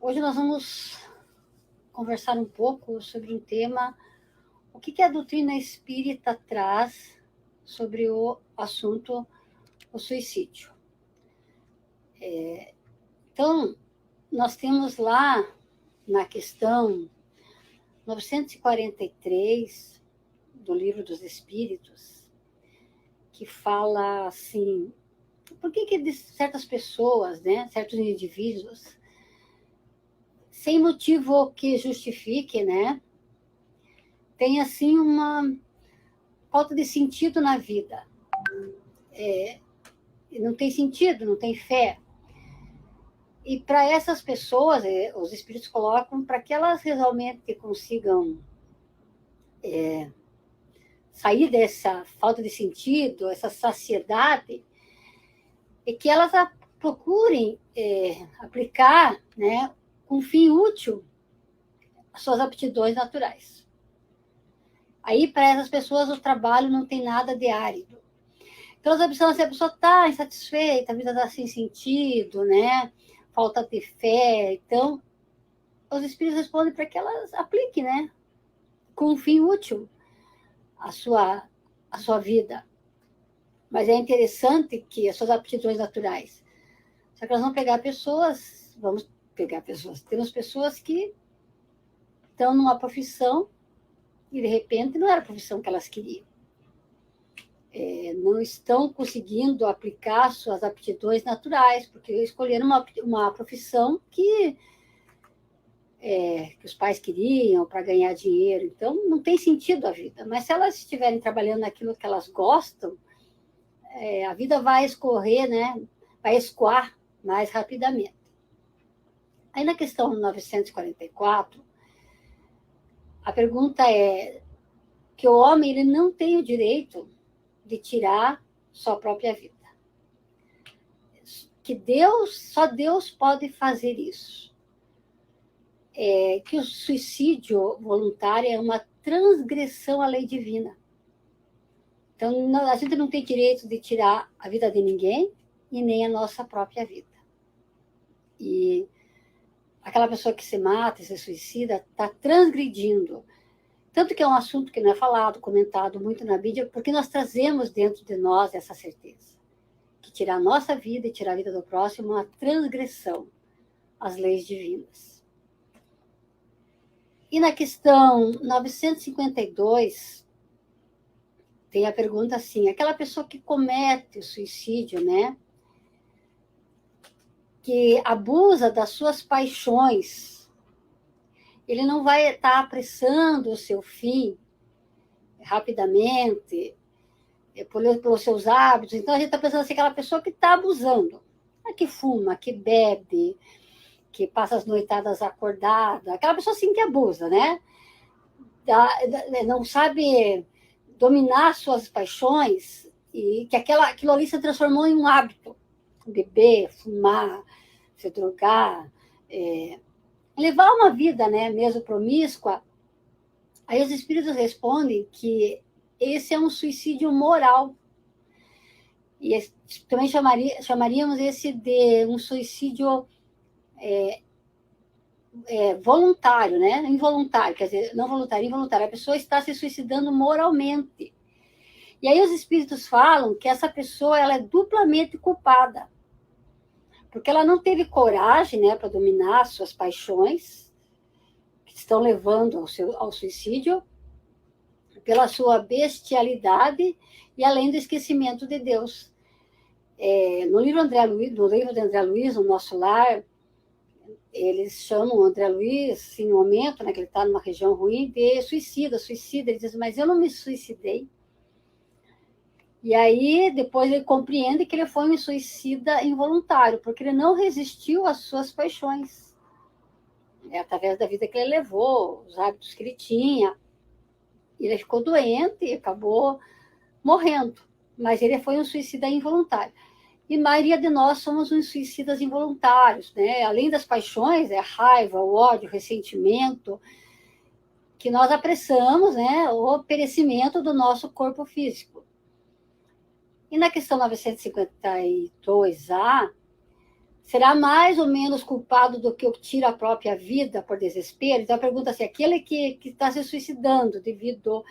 Hoje nós vamos conversar um pouco sobre um tema, o que a doutrina espírita traz sobre o assunto o suicídio. Então, nós temos lá na questão 943 do Livro dos Espíritos, que fala assim, por que certas pessoas, né, certos indivíduos, sem motivo que justifique, né, tem assim uma falta de sentido na vida. Não tem sentido, não tem fé. E para essas pessoas, os espíritos colocam, para que elas realmente consigam sair dessa falta de sentido, essa saciedade, e que elas procurem aplicar, né, com fim útil as suas aptidões naturais. Aí, para essas pessoas, o trabalho não tem nada de árido. Então, as opções, a pessoa está insatisfeita, a vida está sem sentido, né? Falta de fé. Então, os espíritos respondem para que elas apliquem, né? Com um fim útil a sua vida. Mas é interessante que as suas aptidões naturais. Só que nós vamos pegar pessoas, temos pessoas que estão numa profissão e, de repente, não era a profissão que elas queriam. Não estão conseguindo aplicar suas aptidões naturais, porque escolheram uma profissão que os pais queriam para ganhar dinheiro. Então, não tem sentido a vida. Mas se elas estiverem trabalhando naquilo que elas gostam, a vida vai escorrer, né? Vai escoar mais rapidamente. Aí, na questão 944, a pergunta é que o homem ele não tem o direito de tirar sua própria vida. Que só Deus pode fazer isso. Que o suicídio voluntário é uma transgressão à lei divina. Então, a gente não tem direito de tirar a vida de ninguém e nem a nossa própria vida. E aquela pessoa que se mata e se suicida está transgredindo. Tanto que é um assunto que não é falado, comentado muito na mídia, porque nós trazemos dentro de nós essa certeza. Que tirar a nossa vida e tirar a vida do próximo é uma transgressão às leis divinas. E na questão 952, tem a pergunta assim, aquela pessoa que comete o suicídio, né? Que abusa das suas paixões, ele não vai estar apressando o seu fim rapidamente, pelos seus hábitos. Então, a gente está pensando assim, aquela pessoa que está abusando, que fuma, que bebe, que passa as noitadas acordada, aquela pessoa assim que abusa, né? Não sabe dominar suas paixões e que aquilo ali se transformou em um hábito. Beber, fumar, se drogar, levar uma vida, né, mesmo promíscua. Aí os espíritos respondem que esse é um suicídio moral. E também chamaríamos esse de um suicídio voluntário, né? Involuntário, quer dizer, não voluntário, involuntário. A pessoa está se suicidando moralmente. E aí os espíritos falam que essa pessoa ela é duplamente culpada. Porque ela não teve coragem, né, para dominar suas paixões, que estão levando ao suicídio, pela sua bestialidade e além do esquecimento de Deus. No livro de André Luiz, O Nosso Lar, eles chamam o André Luiz, em um momento, né, que ele está numa região ruim, de suicida. Ele diz, mas eu não me suicidei. E aí, depois ele compreende que ele foi um suicida involuntário, porque ele não resistiu às suas paixões. Através da vida que ele levou, os hábitos que ele tinha. Ele ficou doente e acabou morrendo. Mas ele foi um suicida involuntário. E a maioria de nós somos uns suicidas involuntários, né? Além das paixões, a raiva, o ódio, o ressentimento, que nós apressamos, né, o perecimento do nosso corpo físico. E na questão 952A, será mais ou menos culpado do que o que tira a própria vida por desespero? Então, a pergunta é assim, aquele que está se suicidando devido a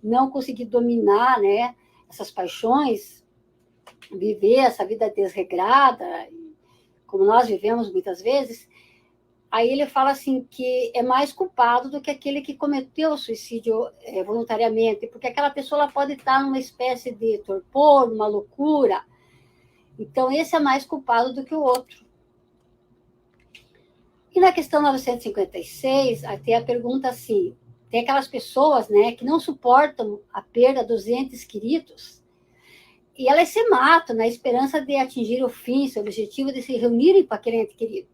não conseguir dominar, né, essas paixões, viver essa vida desregrada, como nós vivemos muitas vezes, aí ele fala assim que é mais culpado do que aquele que cometeu o suicídio voluntariamente, porque aquela pessoa ela pode estar numa espécie de torpor, numa loucura. Então, esse é mais culpado do que o outro. E na questão 956, tem a pergunta assim, tem aquelas pessoas, né, que não suportam a perda dos entes queridos, e elas se matam na esperança de atingir o fim, seu objetivo de se reunirem com aquele ente querido.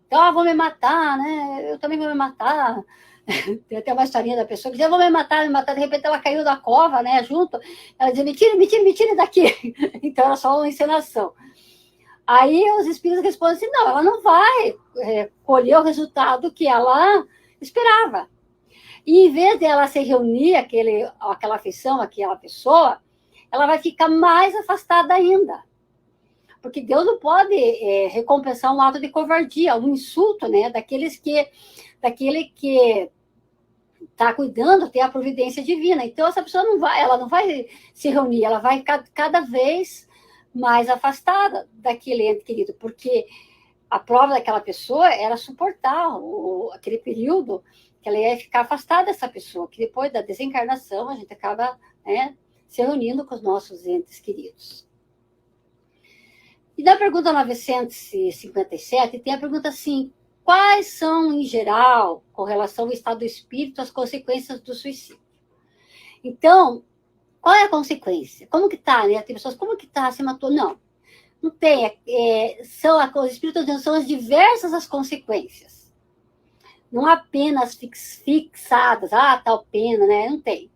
Então, vou me matar, né, eu também vou me matar. Tem até uma historinha da pessoa que diz, eu vou me matar, de repente ela caiu da cova, né, junto, ela diz, me tire daqui. Então, era só uma encenação. Aí os espíritos respondem assim, não, ela não vai colher o resultado que ela esperava. E em vez de ela se reunir aquela afeição, aquela pessoa, ela vai ficar mais afastada ainda. Porque Deus não pode recompensar um ato de covardia, um insulto, né, daquele que está cuidando, tem a providência divina. Então, essa pessoa ela não vai se reunir, ela vai ficar cada vez mais afastada daquele ente querido, porque a prova daquela pessoa era suportar aquele período que ela ia ficar afastada dessa pessoa, que depois da desencarnação a gente acaba, né, se reunindo com os nossos entes queridos. E na pergunta 957 tem a pergunta assim, quais são, em geral, com relação ao estado do espírito, as consequências do suicídio? Então, qual é a consequência? Como que tá, né? Tem pessoas, como que tá? Se matou? Não tem. Os espíritos são as diversas as consequências. Não apenas fixadas, tal pena, né? Não tem.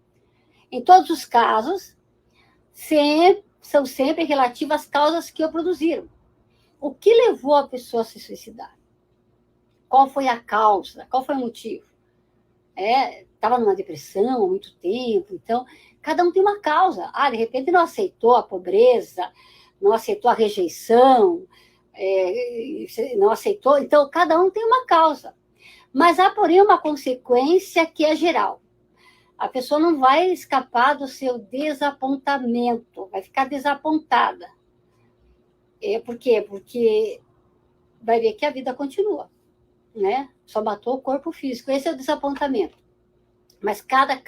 Em todos os casos, são sempre relativas às causas que o produziram. O que levou a pessoa a se suicidar? Qual foi a causa? Qual foi o motivo? Estava numa depressão há muito tempo, então, cada um tem uma causa. De repente não aceitou a pobreza, não aceitou a rejeição, não aceitou. Então, cada um tem uma causa. Mas há, porém, uma consequência que é geral. A pessoa não vai escapar do seu desapontamento, vai ficar desapontada. Por quê? Porque vai ver que a vida continua, né? Só matou o corpo físico. Esse é o desapontamento. Mas cada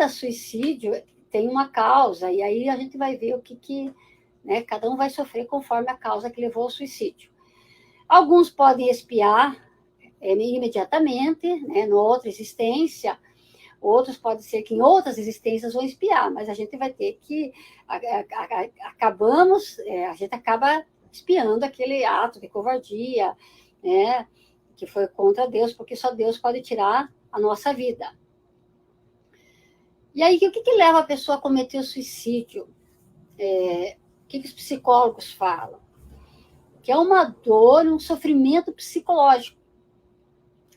suicídio tem uma causa, e aí a gente vai ver o que né, cada um vai sofrer conforme a causa que levou ao suicídio. Alguns podem expiar imediatamente, né, numa outra existência, outros pode ser que em outras existências vão expiar, mas a gente vai ter que a gente acaba expiando aquele ato de covardia, né, que foi contra Deus, porque só Deus pode tirar a nossa vida. E aí, o que leva a pessoa a cometer o suicídio? O que os psicólogos falam? Que é uma dor, um sofrimento psicológico.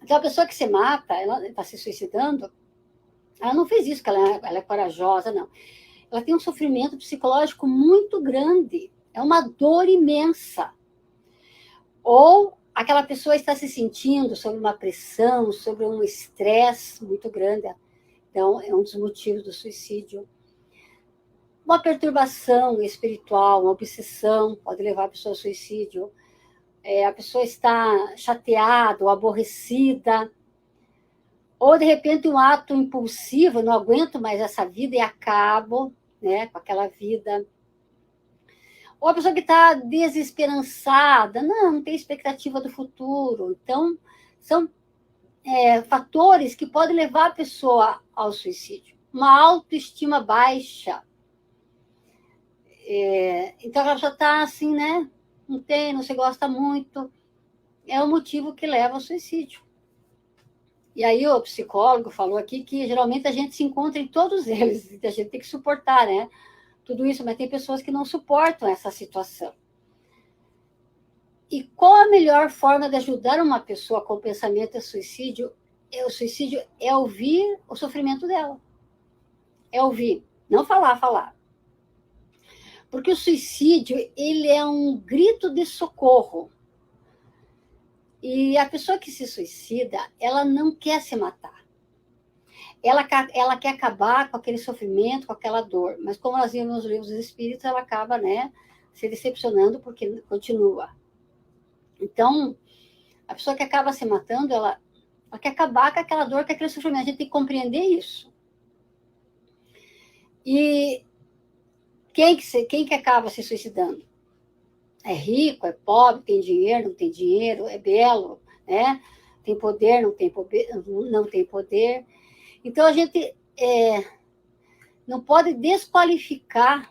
Então, a pessoa que se mata, ela está se suicidando, ela não fez isso, porque ela é corajosa, não. Ela tem um sofrimento psicológico muito grande, é uma dor imensa. Ou aquela pessoa está se sentindo sob uma pressão, sobre um estresse muito grande. Então, é um dos motivos do suicídio. Uma perturbação espiritual, uma obsessão, pode levar a pessoa ao suicídio. A pessoa está chateada ou aborrecida. Ou, de repente, um ato impulsivo, não aguento mais essa vida e acabo, né, com aquela vida. Ou a pessoa que está desesperançada, não tem expectativa do futuro. Então, são fatores que podem levar a pessoa ao suicídio. Uma autoestima baixa. Então, a pessoa está assim, né? Não se gosta muito. É o motivo que leva ao suicídio. E aí o psicólogo falou aqui que geralmente a gente se encontra em todos eles, a gente tem que suportar, né? Tudo isso, mas tem pessoas que não suportam essa situação. E qual a melhor forma de ajudar uma pessoa com pensamento de suicídio? O suicídio é ouvir o sofrimento dela. É ouvir, não falar. Porque o suicídio, ele é um grito de socorro. E a pessoa que se suicida, ela não quer se matar. Ela quer acabar com aquele sofrimento, com aquela dor. Mas como nós vimos nos livros dos espíritos, ela acaba, né, se decepcionando porque continua. Então, a pessoa que acaba se matando, ela quer acabar com aquela dor, com aquele sofrimento. A gente tem que compreender isso. E quem que acaba se suicidando? É rico, é pobre, tem dinheiro, não tem dinheiro, é belo, né? Tem poder, não tem poder, não tem poder. Então, a gente não pode desqualificar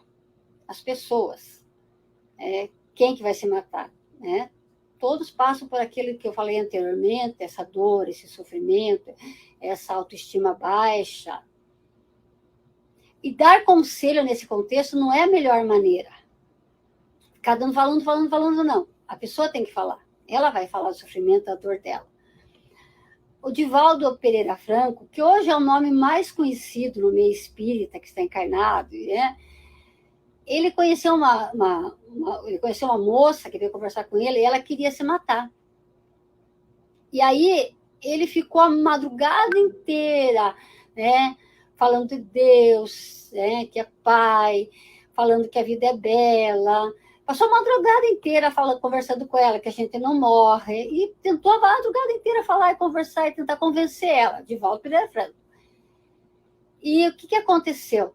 as pessoas. Quem que vai se matar, né? Todos passam por aquilo que eu falei anteriormente, essa dor, esse sofrimento, essa autoestima baixa. E dar conselho nesse contexto não é a melhor maneira. Cada um falando, não. A pessoa tem que falar. Ela vai falar do sofrimento, da dor dela. O Divaldo Pereira Franco, que hoje é o nome mais conhecido no meio espírita, que está encarnado, né? Ele conheceu ele conheceu uma moça que veio conversar com ele e ela queria se matar. E aí ele ficou a madrugada inteira, né, falando de Deus, né, que é Pai, falando que a vida é bela. Passou a madrugada inteira conversando com ela, que a gente não morre, e tentou a madrugada inteira falar e conversar e tentar convencer ela, de volta Pereira Franco. E o que aconteceu?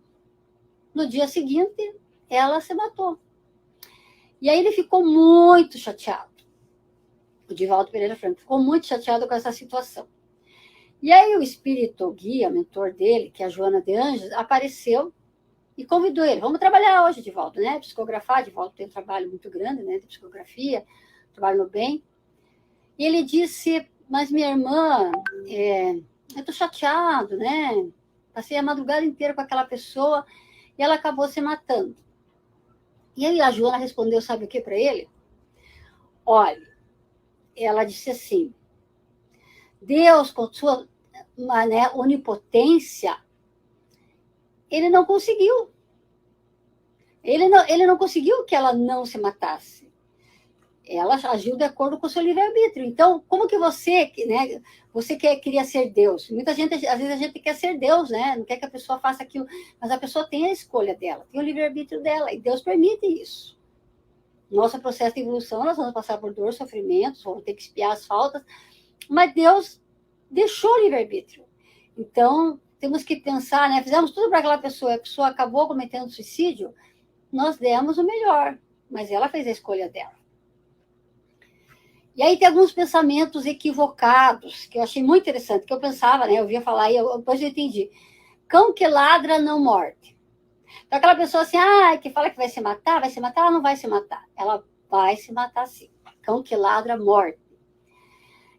No dia seguinte, ela se matou. E aí ele ficou muito chateado. O Divaldo Pereira Franco ficou muito chateado com essa situação. E aí o espírito guia, mentor dele, que é a Joana de Anjos, apareceu e convidou ele. Vamos trabalhar hoje, Divaldo, né? Psicografar. Divaldo tem um trabalho muito grande, né? De psicografia, trabalho no bem. E ele disse, mas minha irmã, eu estou chateado, né? Passei a madrugada inteira com aquela pessoa e ela acabou se matando. E aí a Joana respondeu, sabe o que para ele? Olha, ela disse assim, Deus, com sua onipotência, ele não conseguiu. Ele não conseguiu que ela não se matasse. Ela agiu de acordo com o seu livre-arbítrio. Então, como que você, né, queria ser Deus? Muita gente, às vezes a gente quer ser Deus, né? Não quer que a pessoa faça aquilo, mas a pessoa tem a escolha dela, tem o livre-arbítrio dela, e Deus permite isso. Nosso processo de evolução, nós vamos passar por dor, sofrimentos, vamos ter que expiar as faltas, mas Deus deixou o livre-arbítrio. Então, temos que pensar, né? Fizemos tudo para aquela pessoa, a pessoa acabou cometendo suicídio, nós demos o melhor, mas ela fez a escolha dela. E aí tem alguns pensamentos equivocados, que eu achei muito interessante, que eu pensava, né? Eu ouvia falar, e depois eu entendi. Cão que ladra não morde. Então, aquela pessoa assim, que fala que vai se matar, ela não vai se matar. Ela vai se matar sim. Cão que ladra morde.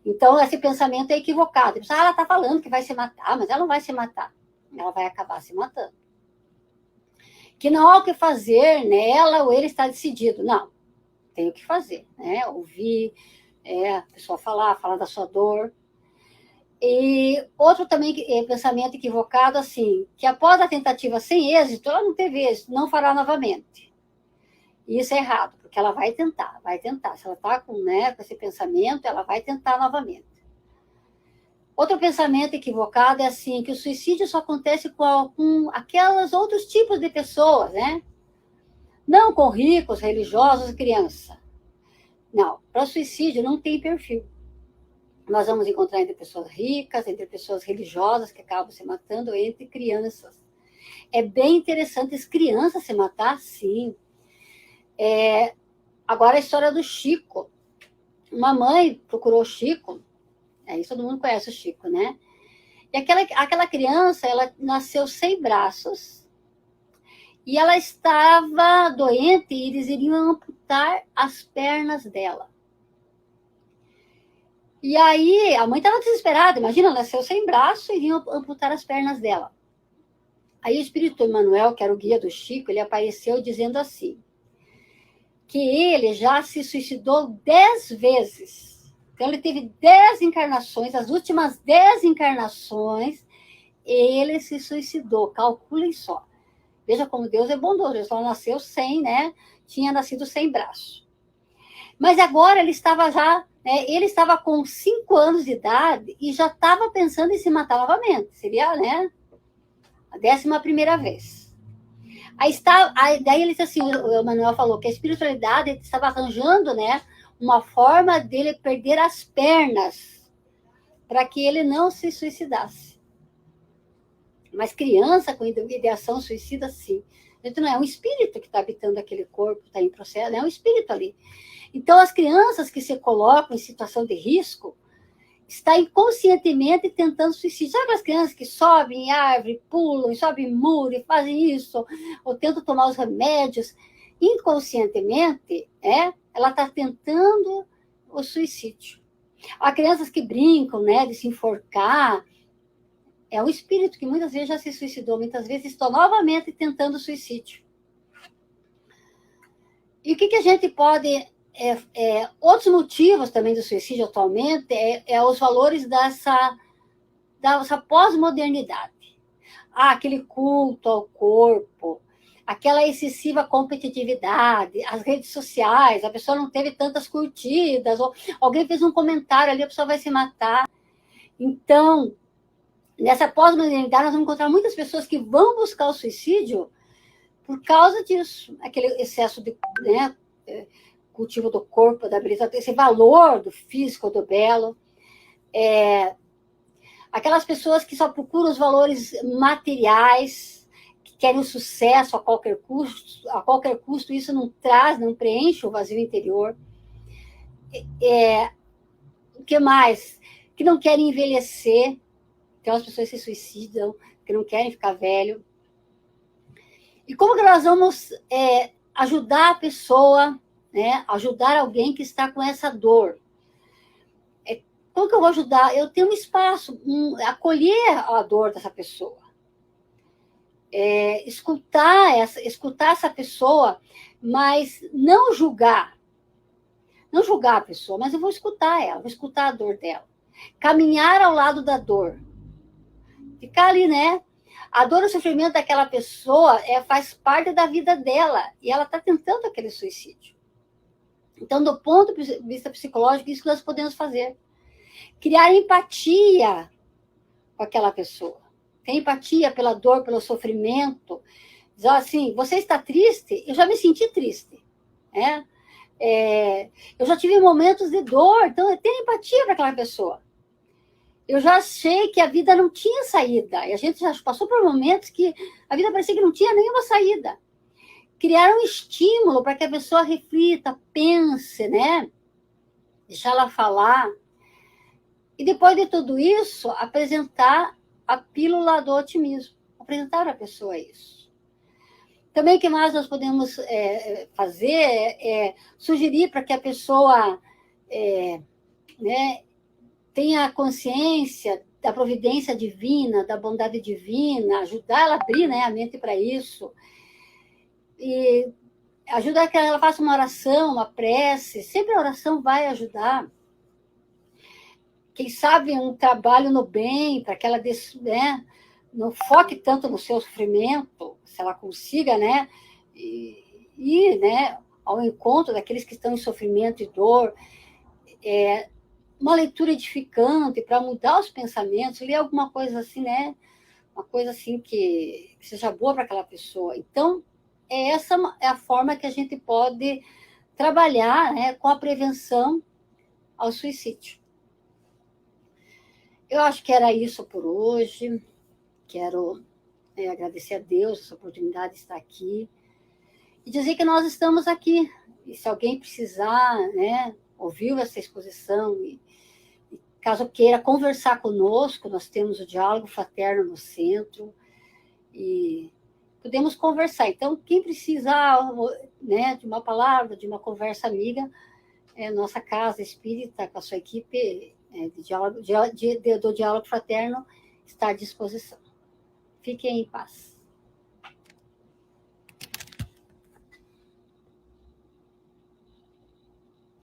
Então, esse pensamento é equivocado. A pessoa, ela está falando que vai se matar, mas ela não vai se matar. Ela vai acabar se matando. Que não há o que fazer nela ou ele está decidido. Não, tem o que fazer, né? Ouvir, a pessoa falar da sua dor. E outro também pensamento equivocado, assim, que após a tentativa sem êxito, ela não teve êxito, não fará novamente. E isso é errado, porque ela vai tentar. Se ela está com esse pensamento, ela vai tentar novamente. Outro pensamento equivocado é assim, que o suicídio só acontece com aqueles outros tipos de pessoas, né? Não com ricos, religiosos, criança. Não, para suicídio não tem perfil. Nós vamos encontrar entre pessoas ricas, entre pessoas religiosas que acabam se matando, entre crianças. É bem interessante as crianças se matar, sim. Agora a história do Chico. Uma mãe procurou o Chico, aí todo mundo conhece o Chico, né? E aquela criança, ela nasceu sem braços, e ela estava doente e eles iriam amputar as pernas dela. E aí, a mãe estava desesperada, imagina, ela nasceu sem braço e iriam amputar as pernas dela. Aí o espírito Emmanuel, que era o guia do Chico, ele apareceu dizendo assim, que ele já se suicidou 10 vezes. Então, ele teve 10 encarnações, as últimas 10 encarnações, ele se suicidou, calculem só. Veja como Deus é bondoso, ele só nasceu sem, né? Tinha nascido sem braço. Mas agora ele estava já, né, ele estava com 5 anos de idade e já estava pensando em se matar novamente. Seria, né, a 11ª vez. Daí ele disse assim, o Manuel falou que a espiritualidade estava arranjando, né, uma forma dele perder as pernas para que ele não se suicidasse. Mas criança com ideação suicida, sim. Então, não é um espírito que está habitando aquele corpo, está em processo, é um espírito ali. Então, as crianças que se colocam em situação de risco estão inconscientemente tentando suicídio. Sabe as crianças que sobem em árvore, pulam, sobem em muro e fazem isso, ou tentam tomar os remédios? Inconscientemente, ela está tentando o suicídio. Há crianças que brincam, né, de se enforcar. É um espírito que muitas vezes já se suicidou, muitas vezes estão novamente tentando suicídio. E o que a gente pode... outros motivos também do suicídio atualmente os valores dessa pós-modernidade. Aquele culto ao corpo, aquela excessiva competitividade, as redes sociais, a pessoa não teve tantas curtidas, ou alguém fez um comentário ali, a pessoa vai se matar. Então, nessa pós-modernidade, nós vamos encontrar muitas pessoas que vão buscar o suicídio por causa disso, aquele excesso de, né, cultivo do corpo, da beleza, esse valor do físico, do belo. Aquelas pessoas que só procuram os valores materiais, que querem o sucesso a qualquer custo, isso não preenche o vazio interior. O que mais? Que não querem envelhecer, então as pessoas se suicidam, que não querem ficar velho. E como que nós vamos ajudar a pessoa, né, ajudar alguém que está com essa dor? Como que eu vou ajudar? Eu tenho um espaço, acolher a dor dessa pessoa. Escutar essa pessoa, mas não julgar. Não julgar a pessoa, mas eu vou escutar ela, vou escutar a dor dela. Caminhar ao lado da dor. Ficar ali, né? A dor e o sofrimento daquela pessoa faz parte da vida dela, e ela está tentando aquele suicídio. Então, do ponto de vista psicológico, isso que nós podemos fazer. Criar empatia com aquela pessoa. Ter empatia pela dor, pelo sofrimento. Dizer assim, você está triste? Eu já me senti triste. Eu já tive momentos de dor, então ter empatia para aquela pessoa. Eu já achei que a vida não tinha saída. E a gente já passou por momentos que a vida parecia que não tinha nenhuma saída. Criar um estímulo para que a pessoa reflita, pense, né? Deixar ela falar. E depois de tudo isso, apresentar a pílula do otimismo. Apresentar à pessoa isso. Também o que mais nós podemos fazer sugerir para que a pessoa né, tenha a consciência da providência divina, da bondade divina, ajudar ela a abrir, né, a mente para isso. E ajudar que ela faça uma oração, uma prece. Sempre a oração vai ajudar. Quem sabe um trabalho no bem, para que ela não foque tanto no seu sofrimento, se ela consiga, né, ir, né, ao encontro daqueles que estão em sofrimento e dor. Uma leitura edificante para mudar os pensamentos, ler alguma coisa assim, né, uma coisa assim que seja boa para aquela pessoa. Então, essa é a forma que a gente pode trabalhar, né, com a prevenção ao suicídio. Eu acho que era isso por hoje. Quero agradecer a Deus essa oportunidade de estar aqui e dizer que nós estamos aqui. E se alguém precisar, né, ouviu essa exposição e caso queira conversar conosco, nós temos o Diálogo Fraterno no centro e podemos conversar. Então, quem precisar, né, de uma palavra, de uma conversa amiga, nossa casa espírita, com a sua equipe do Diálogo Fraterno, está à disposição. Fiquem em paz.